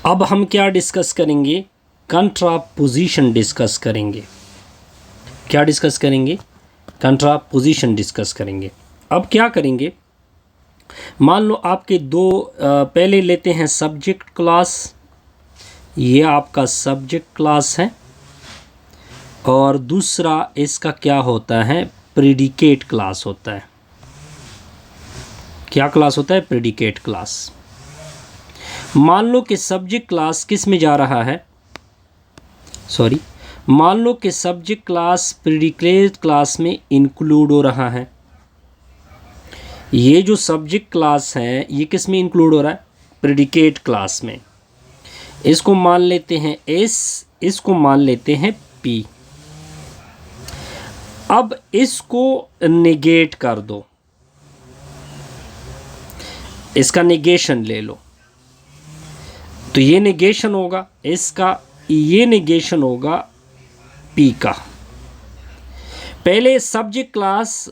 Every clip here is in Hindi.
अब हम क्या डिस्कस करेंगे? कंट्रापोजिशन डिस्कस करेंगे। क्या डिस्कस करेंगे? कंट्रापोजिशन डिस्कस करेंगे। अब क्या करेंगे, मान लो आपके दो पहले लेते हैं सब्जेक्ट क्लास। ये आपका सब्जेक्ट क्लास है और दूसरा इसका क्या होता है? प्रेडिकेट क्लास होता है। क्या क्लास होता है? Predicate class. मान लो कि सब्जेक्ट क्लास किस में जा रहा है? मान लो कि सब्जेक्ट क्लास प्रेडिकेट क्लास में इंक्लूड हो रहा है। ये जो सब्जेक्ट क्लास है ये किस में इंक्लूड हो रहा है? प्रेडिकेट क्लास में। इसको मान लेते हैं एस, इसको मान लेते हैं पी। अब इसको नेगेट कर दो, इसका नेगेशन ले लो, तो ये नेगेशन होगा इसका, ये नेगेशन होगा पी का। पहले सब्जेक्ट क्लास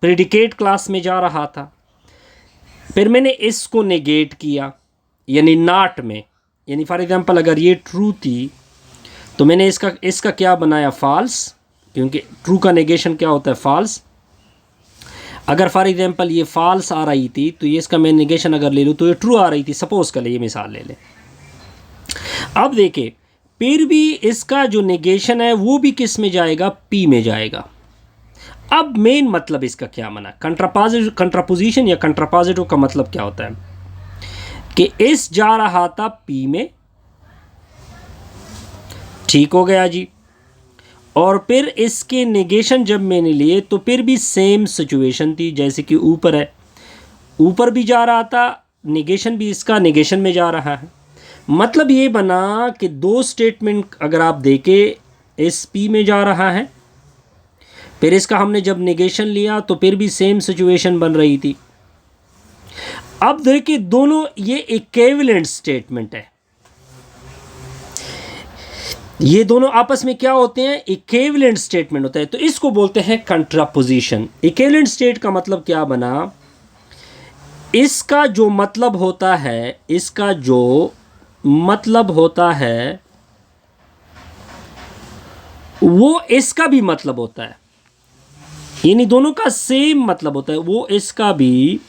प्रेडिकेट क्लास में जा रहा था, फिर मैंने इसको नेगेट किया यानी नॉट में, यानी फॉर एग्जांपल अगर ये ट्रू थी तो मैंने इसका क्या बनाया? फॉल्स, क्योंकि ट्रू का नेगेशन क्या होता है? फॉल्स। अगर फॉर एग्जांपल ये फॉल्स आ रही थी तो ये इसका मैं नेगेशन अगर ले लूँ तो ये ट्रू आ रही थी, सपोज कर ले, ये मिसाल ले लें। अब देखिए फिर भी इसका जो नेगेशन है वो भी किस में जाएगा? पी में जाएगा। अब मेन मतलब इसका क्या बना? कंट्रापोजिशन या कंट्रापोजिटिव का मतलब क्या होता है कि इस जा रहा था पी में, ठीक हो गया जी, और फिर इसके नेगेशन जब मैंने लिए तो फिर भी सेम सिचुएशन थी जैसे कि ऊपर है, ऊपर भी जा रहा था, नेगेशन भी इसका नेगेशन में जा रहा है। मतलब ये बना कि दो स्टेटमेंट अगर आप देखें, इस पी में जा रहा है, फिर इसका हमने जब नेगेशन लिया तो फिर भी सेम सिचुएशन बन रही थी। अब देखिए दोनों ये इक्विवेलेंट स्टेटमेंट है, ये दोनों आपस में क्या होते हैं? इक्विवेलेंट स्टेटमेंट होता है, तो इसको बोलते हैं कंट्रापोजिशन। इक्विवेलेंट स्टेट का मतलब क्या बना? इसका जो मतलब होता है, इसका जो मतलब होता है वो इसका भी मतलब होता है, यानी दोनों का सेम मतलब होता है, वो इसका भी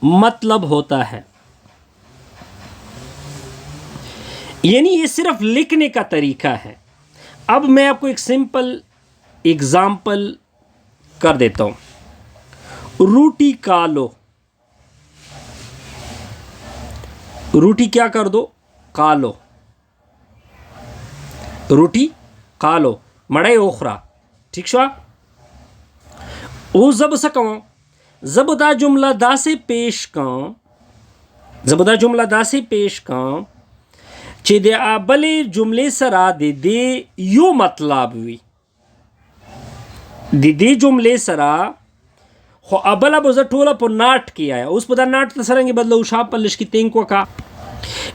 मतलब होता है। यानी ये सिर्फ लिखने का तरीका है। अब मैं आपको एक सिंपल एग्जाम्पल कर देता हूं। रोटी खा लो, रोटी क्या कर दो? खा लो, रोटी खा लो, मड़े ओखरा, ठीक शो। ओ जब सकूं जबदा जुमला दा से पेश का, जबदा जुमला दा से पेश का चे दे आबले जुमले सरा दे दे यो मतलब हुई, दे दे जुमले सरा हो अबला बुझा टोला पर नाट किया है, उस पता नाट तसरंगे बदलो उशाप पल्लिश की तेंग को का।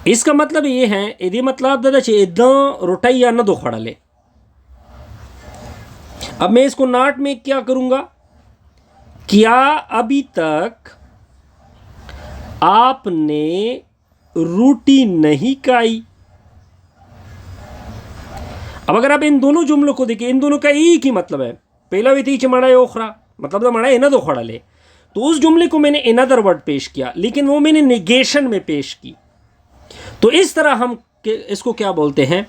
इसका मतलब ये है, यदि मतलब दादा चे इदा रोटाई या न दो खड़ा ले। अब मैं इसको नाट में क्या करूंगा? क्या अभी तक आपने रोटी नहीं खाई? अब अगर आप इन दोनों जुमलों को देखिए, इन दोनों का एक ही मतलब है। पहला भी थी मड़ा ओखरा, मतलब तो मड़ा इना दो खड़ा ले, तो उस जुमले को मैंने इनदर वर्ड पेश किया, लेकिन वो मैंने नेगेशन में पेश की। तो इस तरह हम इसको क्या बोलते हैं?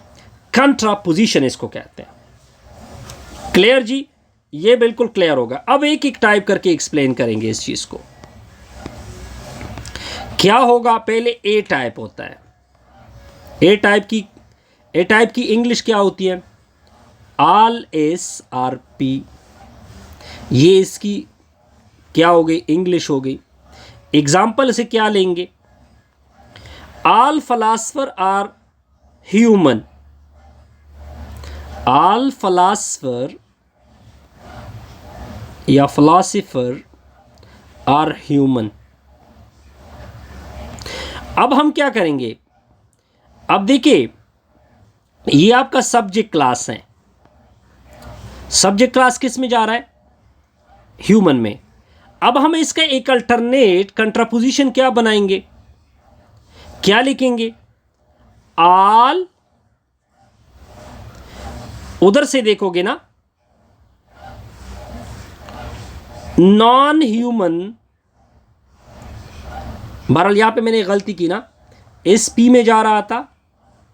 कंट्रापोजिशन इसको कहते हैं। क्लियर जी? ये बिल्कुल क्लियर होगा। अब एक एक टाइप करके एक्सप्लेन करेंगे इस चीज को। क्या होगा? पहले ए टाइप होता है। ए टाइप की इंग्लिश क्या होती है? All S R P. ये इसकी क्या हो गई? इंग्लिश हो गई। एग्जाम्पल से क्या लेंगे? All philosopher are human, all philosopher या फिलॉसफर आर ह्यूमन। अब हम क्या करेंगे? अब देखिए ये आपका सब्जेक्ट क्लास है, सब्जेक्ट क्लास किस में जा रहा है? ह्यूमन में। अब हम इसका एक अल्टरनेट कंट्रापोजिशन क्या बनाएंगे? क्या लिखेंगे? ऑल, उधर से देखोगे ना नॉन ह्यूमन, बहरहाल यहां पे मैंने गलती की ना, एस पी में जा रहा था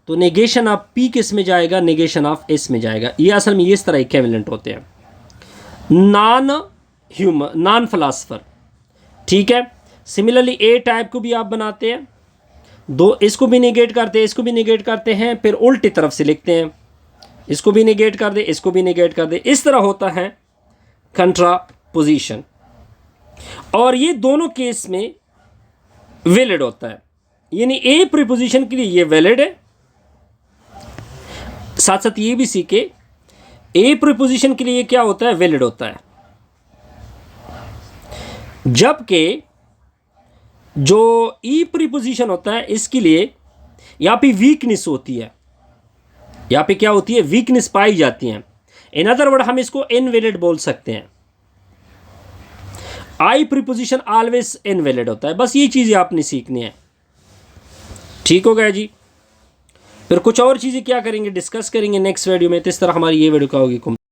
तो नेगेशन ऑफ पी किस में जाएगा, नेगेशन ऑफ एस में जाएगा। ये असल में इस तरह इक्विवेलेंट होते हैं, नॉन ह्यूमन, नॉन फिलासफर, ठीक है। सिमिलरली ए टाइप को भी आप बनाते हैं, दो इसको भी निगेट करते हैं, इसको भी निगेट करते हैं, फिर उल्टी तरफ से लिखते हैं, इसको भी निगेट कर दे, इसको भी निगेट कर दे, इस तरह होता है कंट्रापोजिशन। और ये दोनों केस में वैलिड होता है, यानी ए प्रीपोजिशन के लिए ये वैलिड है। साथ साथ ये भी सीखे ए प्रीपोजिशन के लिए क्या होता है, वैलिड होता है, जबकि जो ई प्रीपोजिशन होता है इसके लिए यहां पे वीकनेस होती है, यहां पे क्या होती है, वीकनेस पाई जाती है। इन अदर वर्ड हम इसको इनवैलिड बोल सकते हैं। आई प्रीपोजिशन ऑलवेज इनवैलिड होता है। बस ये चीजें आपने सीखनी है, ठीक हो गया जी। फिर कुछ और चीजें क्या करेंगे, डिस्कस करेंगे नेक्स्ट वीडियो में। तो इस तरह हमारी ये वीडियो क्या होगी।